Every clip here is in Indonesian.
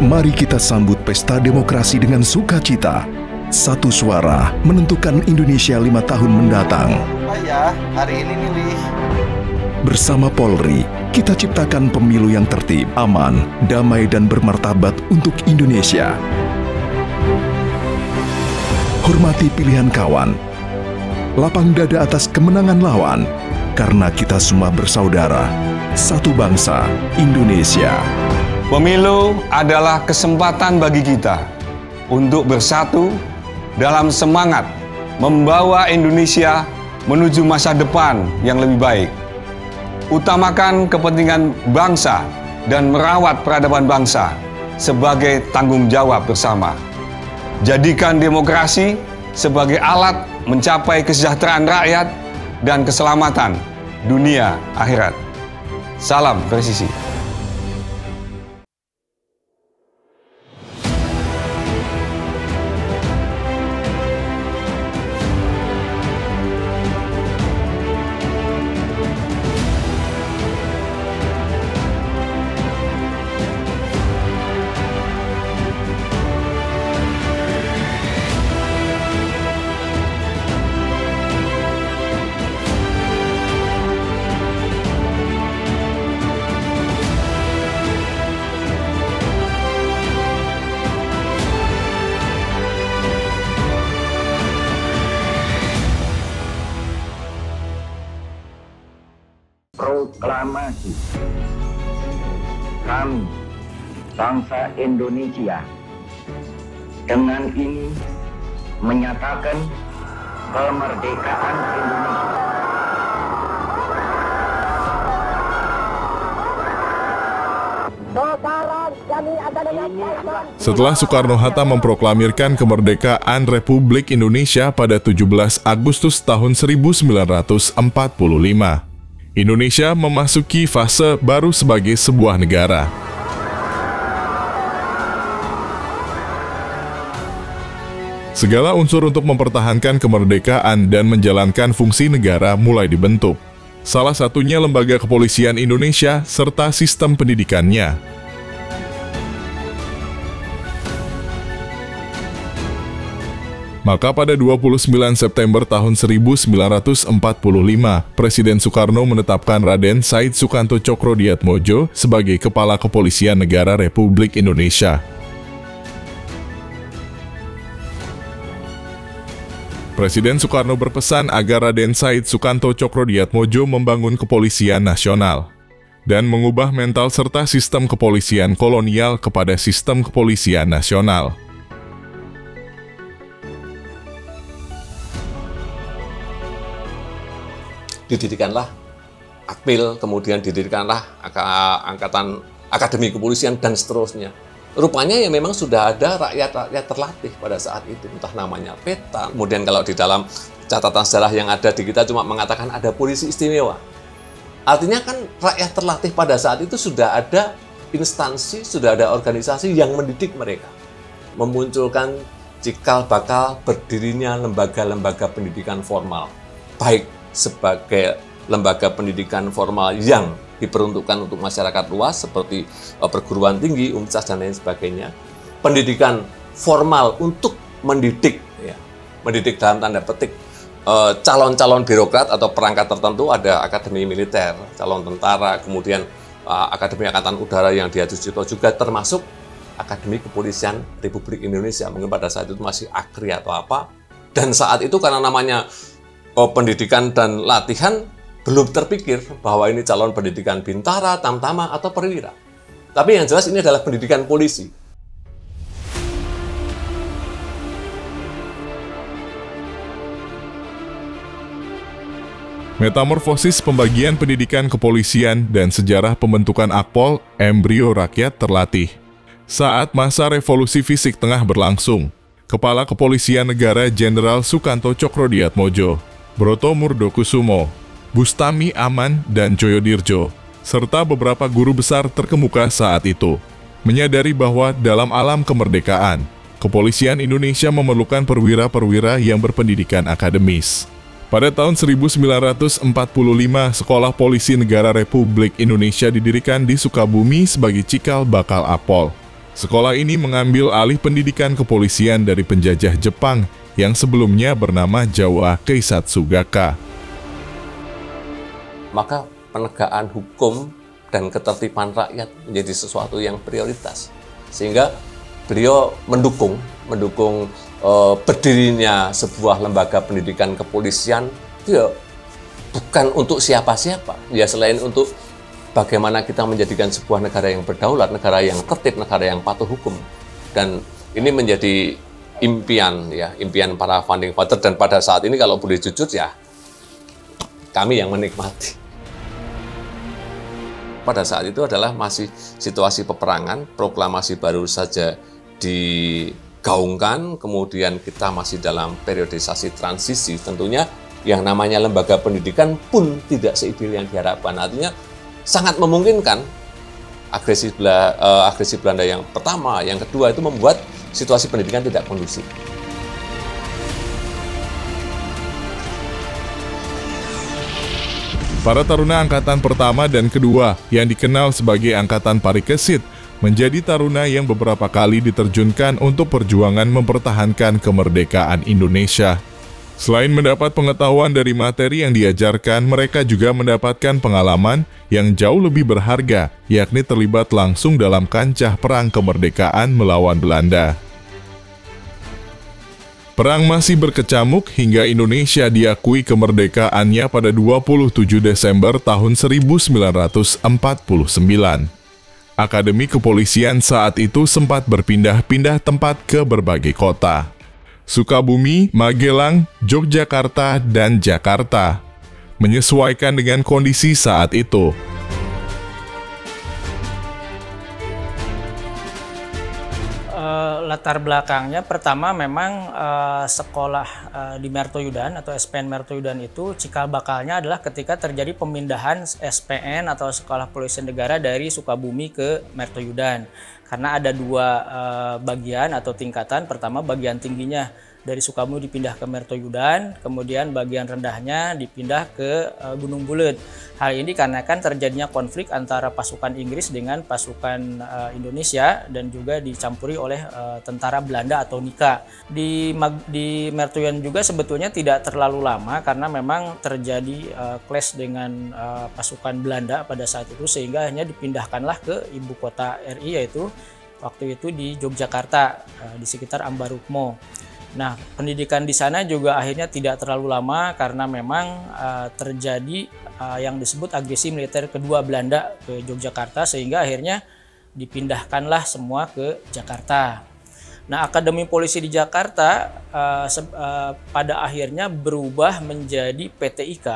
Mari kita sambut pesta demokrasi dengan sukacita. Satu suara menentukan Indonesia 5 tahun mendatang. Ya, hari ini milih. Bersama Polri, kita ciptakan pemilu yang tertib, aman, damai, dan bermartabat untuk Indonesia. Hormati pilihan kawan. Lapang dada atas kemenangan lawan. Karena kita semua bersaudara. Satu bangsa, Indonesia. Pemilu adalah kesempatan bagi kita untuk bersatu dalam semangat membawa Indonesia menuju masa depan yang lebih baik. Utamakan kepentingan bangsa dan merawat peradaban bangsa sebagai tanggung jawab bersama. Jadikan demokrasi sebagai alat mencapai kesejahteraan rakyat dan keselamatan dunia akhirat. Salam presisi. Proklamasi. Kami, bangsa Indonesia, dengan ini menyatakan kemerdekaan Indonesia. Setelah Soekarno-Hatta memproklamirkan kemerdekaan Republik Indonesia pada 17 Agustus tahun 1945, Indonesia memasuki fase baru sebagai sebuah negara. Segala unsur untuk mempertahankan kemerdekaan dan menjalankan fungsi negara mulai dibentuk. Salah satunya lembaga kepolisian Indonesia serta sistem pendidikannya. Maka pada 29 September tahun 1945, Presiden Soekarno menetapkan Raden Said Sukanto Tjokrodiatmodjo sebagai Kepala Kepolisian Negara Republik Indonesia. Presiden Soekarno berpesan agar Raden Said Sukanto Tjokrodiatmodjo membangun kepolisian nasional dan mengubah mental serta sistem kepolisian kolonial kepada sistem kepolisian nasional. Didirikanlah Akmil, kemudian didirikanlah angkatan Akademi Kepolisian dan seterusnya. Rupanya ya memang sudah ada rakyat-rakyat terlatih pada saat itu, entah namanya peta. Kemudian kalau di dalam catatan sejarah yang ada di kita cuma mengatakan ada polisi istimewa. Artinya kan rakyat terlatih pada saat itu sudah ada instansi, sudah ada organisasi yang mendidik mereka. Memunculkan cikal bakal berdirinya lembaga-lembaga pendidikan formal. Baik sebagai lembaga pendidikan formal yang diperuntukkan untuk masyarakat luas seperti perguruan tinggi, universitas dan lain sebagainya. Pendidikan formal untuk mendidik, ya, mendidik dalam tanda petik calon-calon birokrat atau perangkat tertentu. Ada akademi militer, calon tentara, kemudian akademi angkatan udara yang dia Sucipto juga termasuk Akademi Kepolisian Republik Indonesia. Mungkin pada saat itu masih AKRI atau apa. Dan saat itu karena namanya pendidikan dan latihan, belum terpikir bahwa ini calon pendidikan bintara, tamtama, atau perwira. Tapi yang jelas ini adalah pendidikan polisi. Metamorfosis pembagian pendidikan kepolisian dan sejarah pembentukan Akpol, embrio rakyat terlatih. Saat masa revolusi fisik tengah berlangsung, Kepala Kepolisian Negara Jenderal Sukanto Tjokrodiatmodjo, Broto Murdokusumo, Bustami Aman, dan Joyodirjo, serta beberapa guru besar terkemuka saat itu, menyadari bahwa dalam alam kemerdekaan, kepolisian Indonesia memerlukan perwira-perwira yang berpendidikan akademis. Pada tahun 1945, Sekolah Polisi Negara Republik Indonesia didirikan di Sukabumi sebagai cikal bakal Akpol. Sekolah ini mengambil alih pendidikan kepolisian dari penjajah Jepang yang sebelumnya bernama Jawa Keisatsu-gakka. Maka penegakan hukum dan ketertiban rakyat menjadi sesuatu yang prioritas. Sehingga beliau mendukung berdirinya sebuah lembaga pendidikan kepolisian itu ya bukan untuk siapa-siapa, ya selain untuk bagaimana kita menjadikan sebuah negara yang berdaulat, negara yang tertib, negara yang patuh hukum. Dan ini menjadi impian para founding father, dan pada saat ini kalau boleh jujur ya kami yang menikmati. Pada saat itu adalah masih situasi peperangan, proklamasi baru saja digaungkan, kemudian kita masih dalam periodisasi transisi. Tentunya yang namanya lembaga pendidikan pun tidak seideal yang diharapkan. Artinya sangat memungkinkan agresi Belanda yang pertama, yang kedua itu membuat situasi pendidikan tidak kondusif. Para taruna angkatan pertama dan kedua yang dikenal sebagai angkatan parikesit menjadi taruna yang beberapa kali diterjunkan untuk perjuangan mempertahankan kemerdekaan Indonesia. Selain mendapat pengetahuan dari materi yang diajarkan, mereka juga mendapatkan pengalaman yang jauh lebih berharga, yakni terlibat langsung dalam kancah perang kemerdekaan melawan Belanda. Perang masih berkecamuk hingga Indonesia diakui kemerdekaannya pada 27 Desember tahun 1949. Akademi Kepolisian saat itu sempat berpindah-pindah tempat ke berbagai kota. Sukabumi, Magelang, Yogyakarta, dan Jakarta, menyesuaikan dengan kondisi saat itu. Latar belakangnya pertama memang sekolah di Mertoyudan atau SPN Mertoyudan itu cikal bakalnya adalah ketika terjadi pemindahan SPN atau Sekolah Polisi Negara dari Sukabumi ke Mertoyudan. Karena ada dua bagian atau tingkatan. Pertama bagian tingginya dari Sukabumi dipindah ke Mertoyudan, kemudian bagian rendahnya dipindah ke Gunung Bulet. Hal ini karena kan terjadinya konflik antara pasukan Inggris dengan pasukan Indonesia dan juga dicampuri oleh tentara Belanda atau NIKA. Di Mertoyudan juga sebetulnya tidak terlalu lama karena memang terjadi clash dengan pasukan Belanda pada saat itu, sehingga akhirnya dipindahkanlah ke ibu kota RI, yaitu waktu itu di Yogyakarta, di sekitar Ambarukmo. Nah, pendidikan di sana juga akhirnya tidak terlalu lama karena memang terjadi yang disebut agresi militer kedua Belanda ke Yogyakarta, sehingga akhirnya dipindahkanlah semua ke Jakarta. Nah, Akademi Polisi di Jakarta pada akhirnya berubah menjadi PTIK,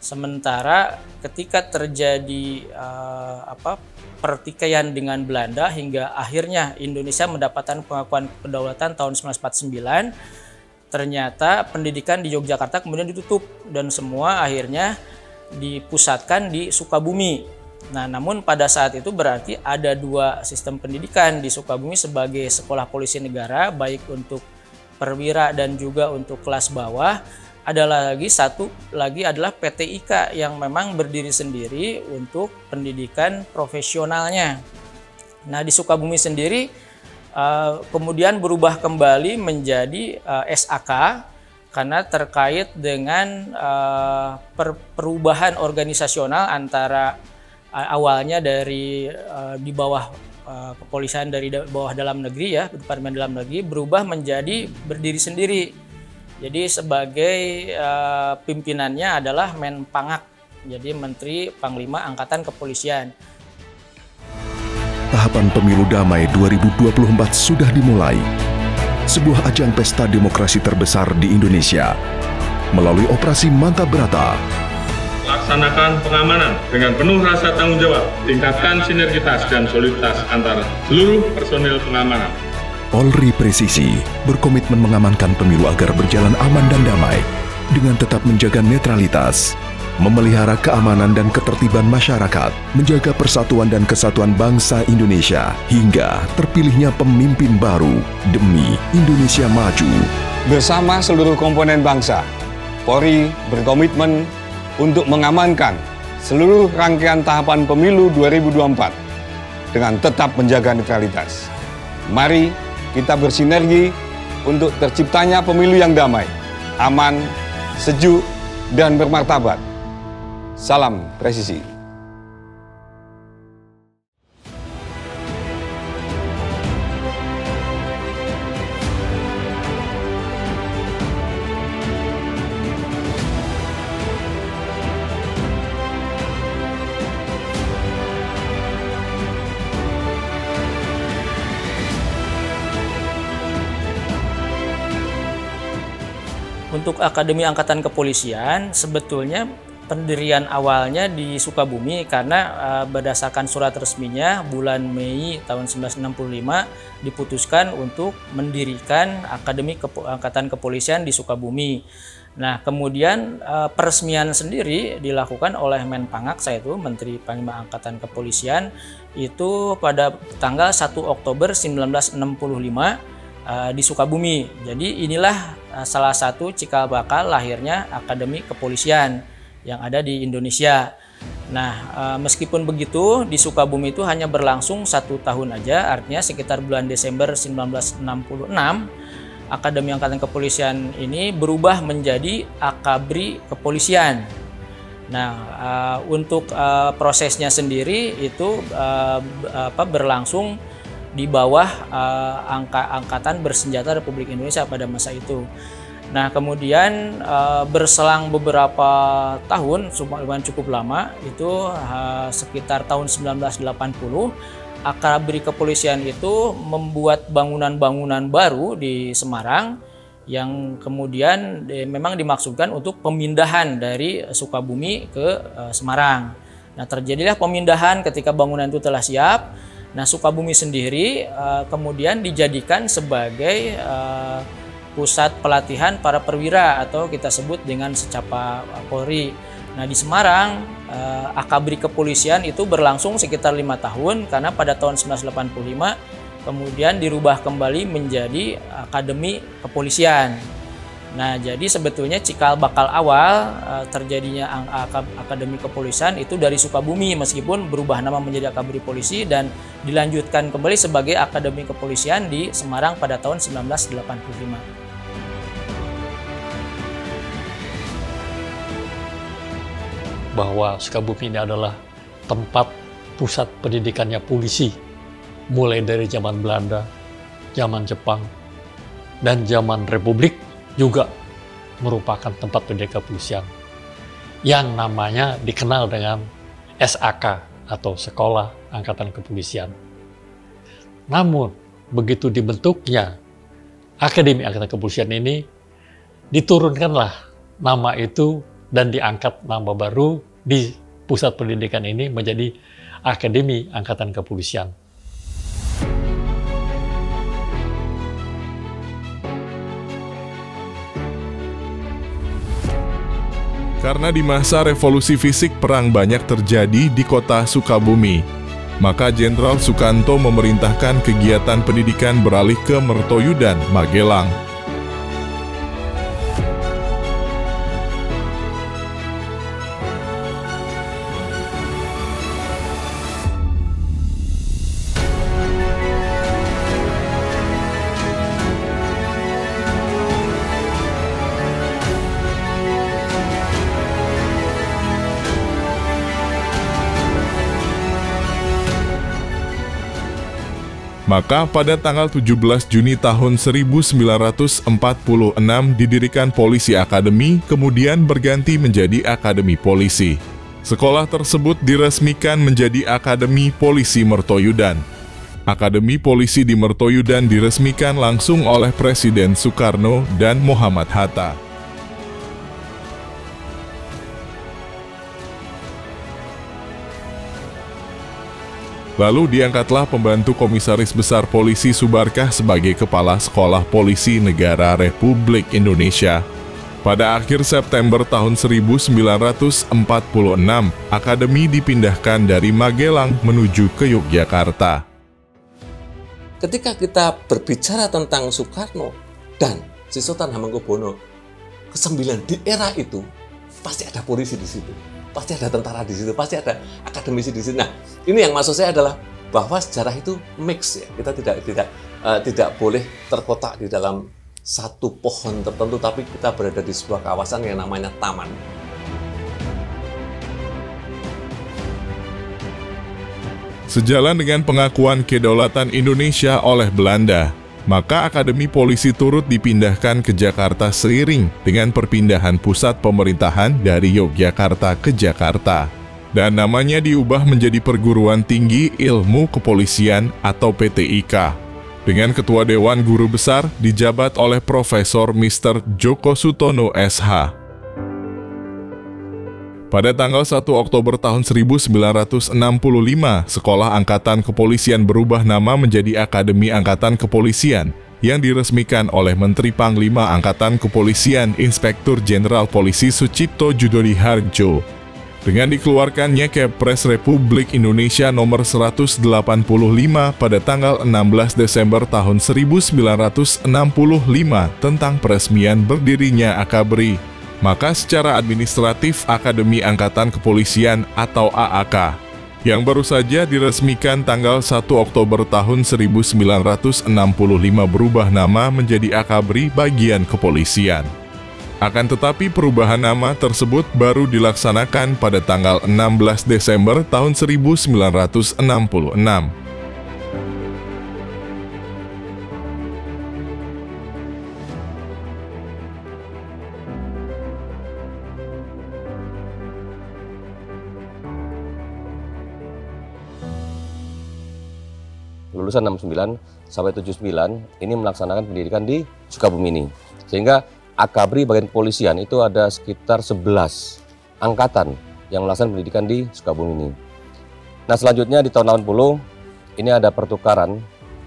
sementara ketika terjadi pertikaian dengan Belanda hingga akhirnya Indonesia mendapatkan pengakuan kedaulatan tahun 1949, ternyata pendidikan di Yogyakarta kemudian ditutup dan semua akhirnya dipusatkan di Sukabumi. Nah, namun pada saat itu berarti ada dua sistem pendidikan di Sukabumi sebagai Sekolah Polisi Negara, baik untuk perwira dan juga untuk kelas bawah. Ada satu lagi adalah PTIK yang memang berdiri sendiri untuk pendidikan profesionalnya. Nah, di Sukabumi sendiri kemudian berubah kembali menjadi SAK karena terkait dengan perubahan organisasional antara awalnya dari di bawah kepolisian dari bawah dalam negeri, ya, Departemen Dalam Negeri, berubah menjadi berdiri sendiri. Jadi sebagai pimpinannya adalah Menpangak, jadi Menteri Panglima Angkatan Kepolisian. Tahapan pemilu damai 2024 sudah dimulai. Sebuah ajang pesta demokrasi terbesar di Indonesia. Melalui operasi Mantap Brata, laksanakan pengamanan dengan penuh rasa tanggung jawab, tingkatkan sinergitas dan soliditas antara seluruh personil pengamanan. Polri Presisi berkomitmen mengamankan pemilu agar berjalan aman dan damai dengan tetap menjaga netralitas, memelihara keamanan dan ketertiban masyarakat, menjaga persatuan dan kesatuan bangsa Indonesia hingga terpilihnya pemimpin baru demi Indonesia maju. Bersama seluruh komponen bangsa, Polri berkomitmen untuk mengamankan seluruh rangkaian tahapan pemilu 2024 dengan tetap menjaga netralitas. Mari kita bersinergi untuk terciptanya pemilu yang damai, aman, sejuk, dan bermartabat. Salam presisi. Untuk Akademi Angkatan Kepolisian, sebetulnya pendirian awalnya di Sukabumi karena berdasarkan surat resminya bulan Mei tahun 1965 diputuskan untuk mendirikan Akademi Angkatan Kepolisian di Sukabumi. Nah, kemudian peresmian sendiri dilakukan oleh Menpangak, saya itu Menteri Panglima Angkatan Kepolisian, itu pada tanggal 1 Oktober 1965 di Sukabumi. Jadi inilah salah satu cikal bakal lahirnya Akademi Kepolisian yang ada di Indonesia. Nah, meskipun begitu di Sukabumi itu hanya berlangsung 1 tahun aja, artinya sekitar bulan Desember 1966 Akademi Angkatan Kepolisian ini berubah menjadi Akabri Kepolisian. Nah, untuk prosesnya sendiri itu berlangsung di bawah Angkatan Bersenjata Republik Indonesia pada masa itu. Nah, kemudian berselang beberapa tahun, lumayan cukup lama, itu sekitar tahun 1980, Akabri Kepolisian itu membuat bangunan-bangunan baru di Semarang yang kemudian memang dimaksudkan untuk pemindahan dari Sukabumi ke Semarang. Nah, terjadilah pemindahan ketika bangunan itu telah siap. Nah, Sukabumi sendiri kemudian dijadikan sebagai pusat pelatihan para perwira atau kita sebut dengan secapa Polri. Nah, di Semarang Akabri Kepolisian itu berlangsung sekitar 5 tahun karena pada tahun 1985 kemudian dirubah kembali menjadi Akademi Kepolisian. Nah, jadi sebetulnya cikal bakal awal terjadinya Akademi Kepolisian itu dari Sukabumi, meskipun berubah nama menjadi Akabri Polisi dan dilanjutkan kembali sebagai Akademi Kepolisian di Semarang pada tahun 1985. Bahwa Sukabumi ini adalah tempat pusat pendidikannya polisi, mulai dari zaman Belanda, zaman Jepang, dan zaman Republik juga merupakan tempat pendidikan kepolisian yang namanya dikenal dengan SAK atau Sekolah Angkatan Kepolisian. Namun, begitu dibentuknya Akademi Angkatan Kepolisian ini, diturunkanlah nama itu dan diangkat nama baru di pusat pendidikan ini menjadi Akademi Angkatan Kepolisian. Karena di masa revolusi fisik perang banyak terjadi di kota Sukabumi, maka Jenderal Sukanto memerintahkan kegiatan pendidikan beralih ke Mertoyudan, Magelang. Maka pada tanggal 17 Juni tahun 1946 didirikan Polisi Akademi, kemudian berganti menjadi Akademi Polisi. Sekolah tersebut diresmikan menjadi Akademi Polisi Mertoyudan. Akademi Polisi di Mertoyudan diresmikan langsung oleh Presiden Soekarno dan Muhammad Hatta. Lalu diangkatlah pembantu Komisaris Besar Polisi Subarkah sebagai Kepala Sekolah Polisi Negara Republik Indonesia. Pada akhir September tahun 1946, Akademi dipindahkan dari Magelang menuju ke Yogyakarta. Ketika kita berbicara tentang Soekarno dan Sri Sultan Hamengkubuwono ke-9 di era itu, pasti ada polisi di situ. Pasti ada tentara di situ, pasti ada akademisi di situ. Nah, ini yang maksud saya adalah bahwa sejarah itu mix ya. Kita tidak boleh terkotak di dalam satu pohon tertentu, tapi kita berada di sebuah kawasan yang namanya taman. Sejalan dengan pengakuan kedaulatan Indonesia oleh Belanda, maka Akademi Polisi turut dipindahkan ke Jakarta seiring dengan perpindahan pusat pemerintahan dari Yogyakarta ke Jakarta. Dan namanya diubah menjadi Perguruan Tinggi Ilmu Kepolisian atau PTIK. Dengan Ketua Dewan Guru Besar dijabat oleh Profesor Mr. Djoko Sutono SH. Pada tanggal 1 Oktober tahun 1965, Sekolah Angkatan Kepolisian berubah nama menjadi Akademi Angkatan Kepolisian yang diresmikan oleh Menteri Panglima Angkatan Kepolisian Inspektur Jenderal Polisi Sucipto Judodihardjo. Dengan dikeluarkannya Kepres Republik Indonesia nomor 185 pada tanggal 16 Desember tahun 1965 tentang peresmian berdirinya Akabri, maka secara administratif Akademi Angkatan Kepolisian atau AAK, yang baru saja diresmikan tanggal 1 Oktober tahun 1965 berubah nama menjadi Akabri Bagian Kepolisian. Akan tetapi perubahan nama tersebut baru dilaksanakan pada tanggal 16 Desember tahun 1966. Lulusan 69 sampai 79 ini melaksanakan pendidikan di Sukabumi ini. Sehingga Akabri Bagian Kepolisian itu ada sekitar 11 angkatan yang melaksanakan pendidikan di Sukabumi ini. Nah, selanjutnya di tahun 80 ini ada pertukaran,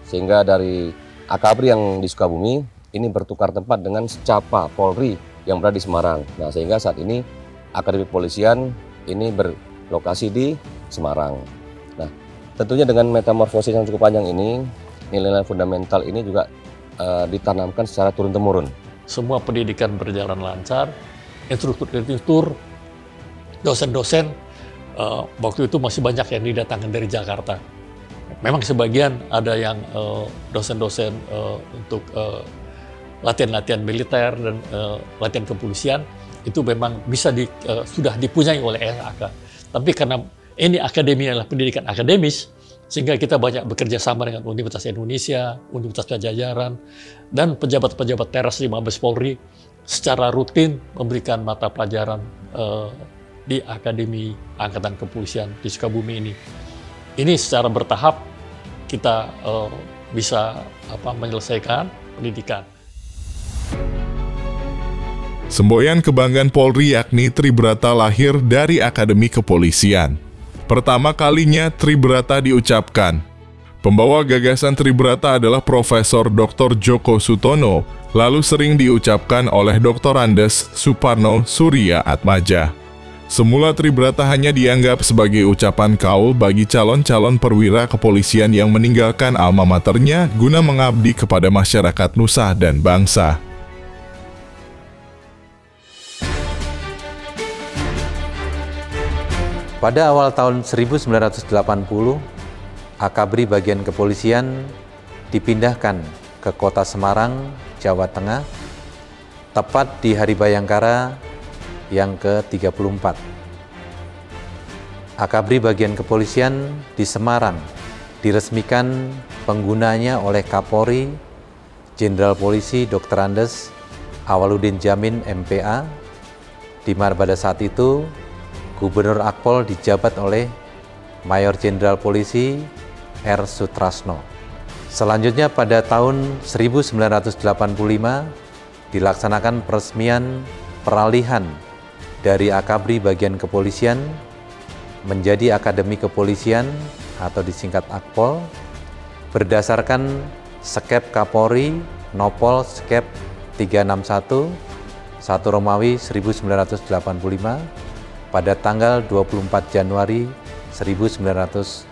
sehingga dari Akabri yang di Sukabumi ini bertukar tempat dengan Secapa Polri yang berada di Semarang. Nah, sehingga saat ini Akademi Kepolisian ini berlokasi di Semarang. Nah, tentunya dengan metamorfosis yang cukup panjang ini, nilai-nilai fundamental ini juga ditanamkan secara turun-temurun. Semua pendidikan berjalan lancar, instruktur, dosen-dosen, waktu itu masih banyak yang didatangkan dari Jakarta. Memang sebagian ada yang dosen-dosen untuk latihan-latihan militer dan latihan kepolisian, itu memang bisa sudah dipunyai oleh SAK. Tapi karena ini akademi adalah pendidikan akademis, sehingga kita banyak bekerja sama dengan Universitas Indonesia, Universitas Pajajaran, dan pejabat-pejabat teras di Mabes Polri secara rutin memberikan mata pelajaran di Akademi Angkatan Kepolisian di Sukabumi ini. Ini secara bertahap kita bisa menyelesaikan pendidikan. Semboyan kebanggaan Polri yakni Tribrata lahir dari Akademi Kepolisian. Pertama kalinya Tribrata diucapkan. Pembawa gagasan Tribrata adalah Profesor Dr. Djoko Sutono, lalu sering diucapkan oleh Dr. Andes Suparno Surya Atmaja. Semula Tribrata hanya dianggap sebagai ucapan kaul bagi calon-calon perwira kepolisian yang meninggalkan alma maternya guna mengabdi kepada masyarakat nusa dan bangsa. Pada awal tahun 1980, Akabri Bagian Kepolisian dipindahkan ke kota Semarang, Jawa Tengah, tepat di Hari Bayangkara yang ke-34. Akabri Bagian Kepolisian di Semarang diresmikan penggunanya oleh Kapolri Jenderal Polisi Dr. Andes Awaludin Jamin MPA, di mana pada saat itu Gubernur Akpol dijabat oleh Mayor Jenderal Polisi R. Sutrasno. Selanjutnya pada tahun 1985 dilaksanakan peresmian peralihan dari Akabri Bagian Kepolisian menjadi Akademi Kepolisian atau disingkat Akpol berdasarkan Skep Kapolri Nopol Skep 361 1 Romawi 1985 pada tanggal 24 Januari 1985.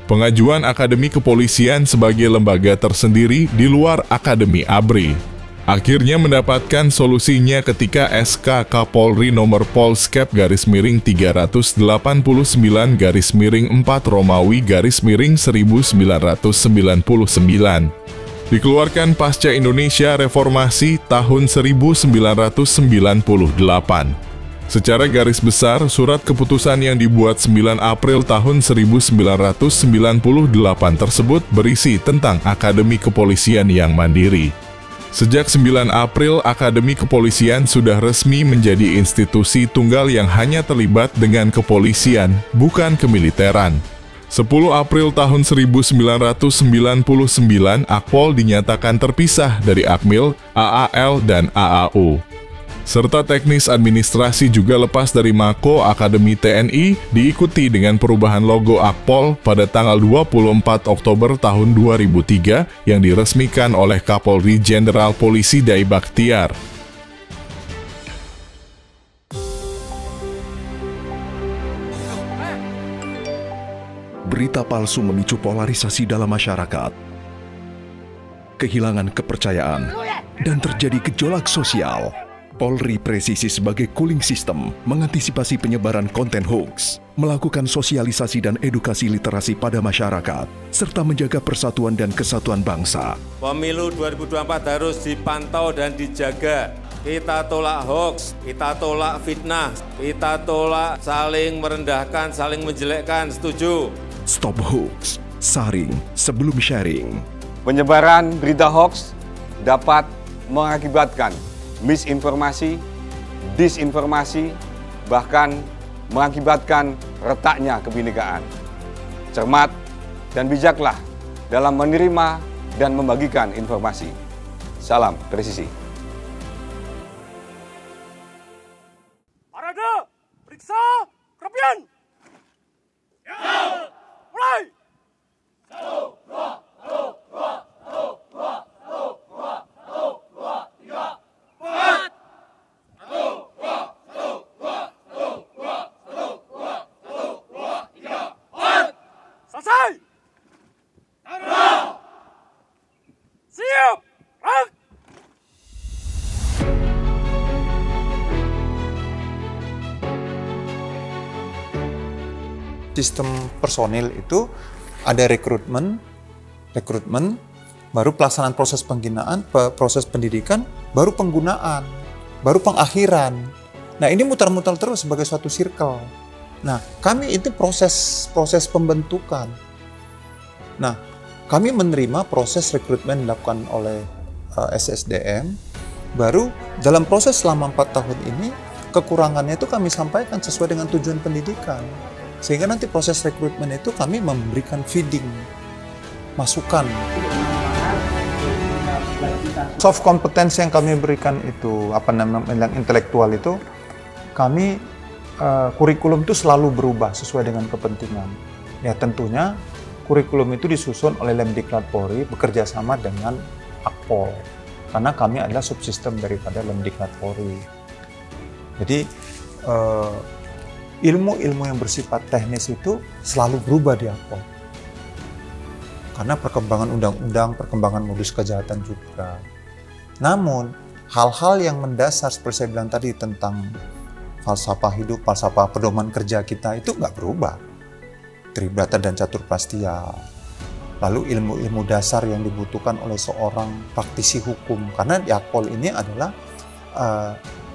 Pengajuan Akademi Kepolisian sebagai lembaga tersendiri di luar Akademi ABRI. Akhirnya mendapatkan solusinya ketika SK Kapolri nomor Polskep _389_4 Romawi _1999 dikeluarkan pasca Indonesia Reformasi tahun 1998. Secara garis besar, surat keputusan yang dibuat 9 April tahun 1998 tersebut berisi tentang Akademi Kepolisian yang mandiri. Sejak 9 April, Akademi Kepolisian sudah resmi menjadi institusi tunggal yang hanya terlibat dengan kepolisian, bukan kemiliteran. 10 April tahun 1999, Akpol dinyatakan terpisah dari Akmil, AAL, dan AAU. Serta teknis administrasi juga lepas dari Mako Akademi TNI, diikuti dengan perubahan logo Akpol pada tanggal 24 Oktober tahun 2003 yang diresmikan oleh Kapolri Jenderal Polisi Dai Bakhtiar. Berita palsu memicu polarisasi dalam masyarakat, kehilangan kepercayaan, dan terjadi gejolak sosial. Polri Presisi sebagai cooling system mengantisipasi penyebaran konten hoax, melakukan sosialisasi dan edukasi literasi pada masyarakat, serta menjaga persatuan dan kesatuan bangsa. Pemilu 2024 harus dipantau dan dijaga. Kita tolak hoax, kita tolak fitnah, kita tolak saling merendahkan, saling menjelekkan, setuju? Stop hoax, saring sebelum sharing. Penyebaran berita hoax dapat mengakibatkan misinformasi, disinformasi, bahkan mengakibatkan retaknya kebinekaan. Cermat dan bijaklah dalam menerima dan membagikan informasi. Salam presisi. Parade, periksa, kerapian. Ya, mulai. 1, 2, sistem personil itu ada rekrutmen, baru pelaksanaan proses pembinaan, proses pendidikan, baru penggunaan, baru pengakhiran. Nah, ini muter-muter terus sebagai suatu circle. Nah, kami itu proses pembentukan. Nah, kami menerima proses rekrutmen dilakukan oleh SSDM, baru dalam proses selama 4 tahun ini, kekurangannya itu kami sampaikan sesuai dengan tujuan pendidikan. Sehingga nanti proses rekrutmen itu kami memberikan feeding, masukan. Soft competence yang kami berikan itu, yang intelektual itu, kami kurikulum itu selalu berubah sesuai dengan kepentingan. Ya tentunya kurikulum itu disusun oleh Lemdiklat Polri bekerja sama dengan Akpol, karena kami adalah subsistem daripada Lemdiklat Polri. Jadi ilmu-ilmu yang bersifat teknis itu selalu berubah di Akpol. Karena perkembangan undang-undang, perkembangan modus kejahatan juga. Namun, hal-hal yang mendasar seperti saya bilang tadi tentang falsafah hidup, falsafah pedoman kerja kita itu nggak berubah. Tribrata dan catur prastia. Lalu ilmu-ilmu dasar yang dibutuhkan oleh seorang praktisi hukum. Karena di Akpol ini adalah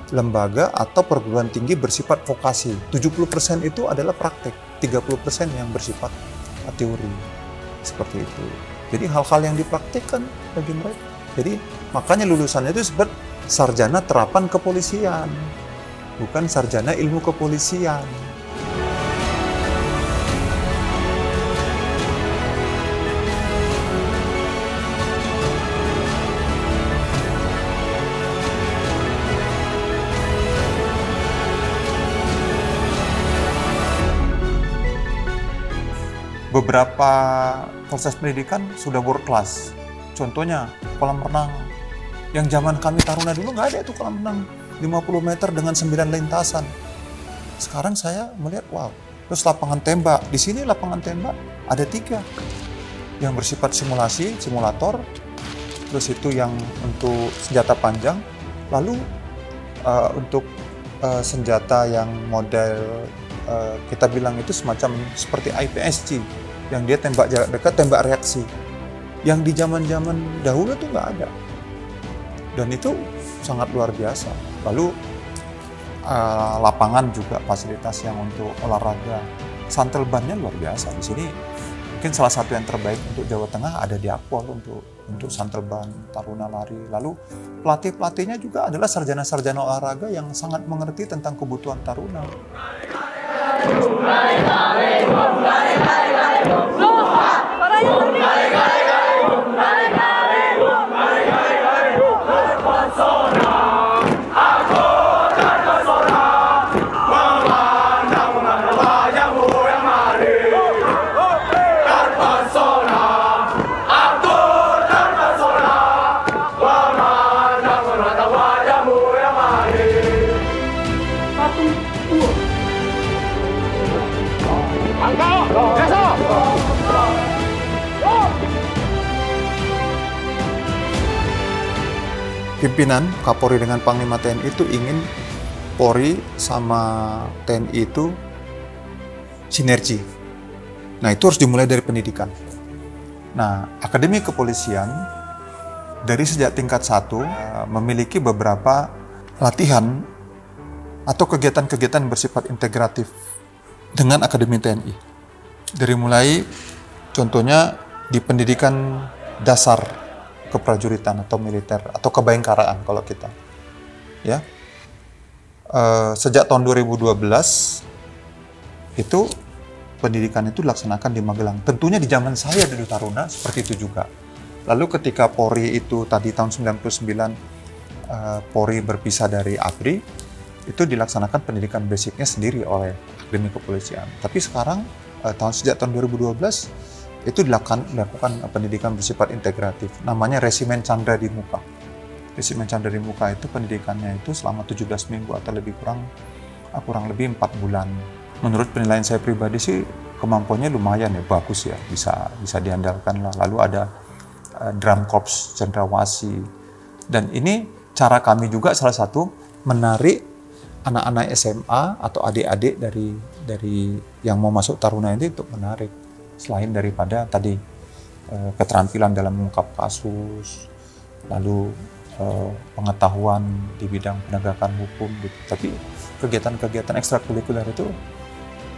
lembaga atau perguruan tinggi bersifat vokasi. 70% itu adalah praktek, 30% yang bersifat teori. Seperti itu. Jadi hal-hal yang dipraktikkan bagi mereka. Jadi makanya lulusannya itu disebut sarjana terapan kepolisian, bukan sarjana ilmu kepolisian. Beberapa proses pendidikan sudah world class. Contohnya kolam renang. Yang zaman kami taruna dulu nggak ada itu kolam renang 50 meter dengan 9 lintasan. Sekarang saya melihat wow. Terus lapangan tembak. Di sini lapangan tembak ada 3 yang bersifat simulasi, simulator. terus itu yang untuk senjata panjang, lalu untuk senjata yang model kita bilang itu semacam seperti IPSC, yang dia tembak jarak dekat, tembak reaksi, yang di zaman-zaman dahulu tuh nggak ada, dan itu sangat luar biasa. Lalu lapangan juga fasilitas yang untuk olahraga, santel bannya luar biasa. Di sini mungkin salah satu yang terbaik untuk Jawa Tengah ada di Akpol untuk santel ban, taruna lari. Lalu pelatih-pelatihnya juga adalah sarjana-sarjana olahraga yang sangat mengerti tentang kebutuhan taruna. Pimpinan Kapolri dengan Panglima TNI itu ingin Polri sama TNI itu sinergi. Nah, itu harus dimulai dari pendidikan. Nah, Akademi Kepolisian dari sejak tingkat 1 memiliki beberapa latihan atau kegiatan-kegiatan bersifat integratif dengan Akademi TNI. Dari mulai contohnya di pendidikan dasar keprajuritan atau militer atau kebayangkaraan kalau kita, ya, sejak tahun 2012 itu pendidikan itu dilaksanakan di Magelang. Tentunya di zaman saya dulu taruna seperti itu juga. Lalu ketika Polri itu tadi tahun 99 Polri berpisah dari ABRI, itu dilaksanakan pendidikan basicnya sendiri oleh Akademi Kepolisian. Tapi sekarang sejak tahun 2012 itu dilakukan pendidikan bersifat integratif, namanya Resimen Chandra di Muka. Resimen Chandra di Muka itu pendidikannya itu selama 17 minggu atau lebih kurang lebih 4 bulan. Menurut penilaian saya pribadi sih kemampuannya lumayan ya, bagus ya, bisa diandalkan lah. Lalu ada Drum Corps Cendrawasih, dan ini cara kami juga salah satu menarik anak-anak SMA atau adik-adik dari yang mau masuk taruna ini untuk menarik. Selain daripada tadi keterampilan dalam mengungkap kasus, lalu pengetahuan di bidang penegakan hukum gitu. Tapi kegiatan-kegiatan ekstrakurikuler itu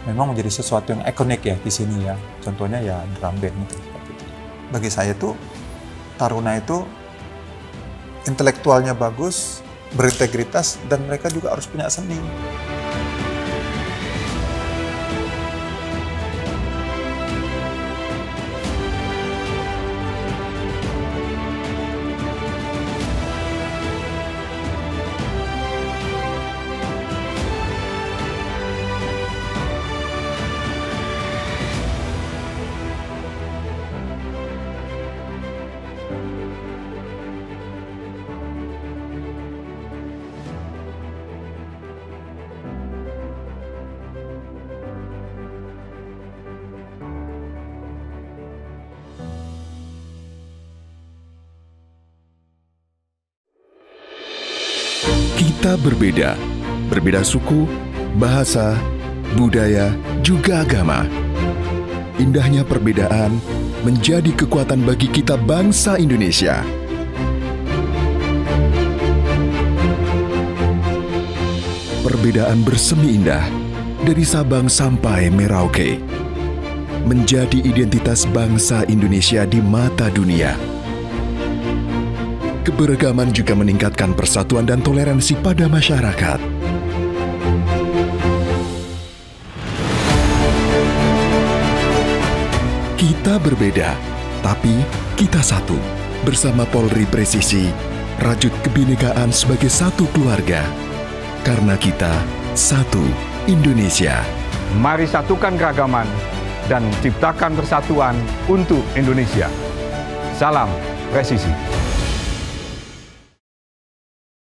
memang menjadi sesuatu yang ikonik ya di sini ya. Contohnya ya drum band gitu. Bagi saya tuh taruna itu intelektualnya bagus, berintegritas, dan mereka juga harus punya seni. Kita berbeda suku, bahasa, budaya, juga agama. Indahnya perbedaan menjadi kekuatan bagi kita bangsa Indonesia. Perbedaan bersemi indah dari Sabang sampai Merauke, menjadi identitas bangsa Indonesia di mata dunia. Keberagaman juga meningkatkan persatuan dan toleransi pada masyarakat. Kita berbeda, tapi kita satu. Bersama Polri Presisi, rajut kebinekaan sebagai satu keluarga. Karena kita satu Indonesia. Mari satukan keragaman dan ciptakan persatuan untuk Indonesia. Salam Presisi.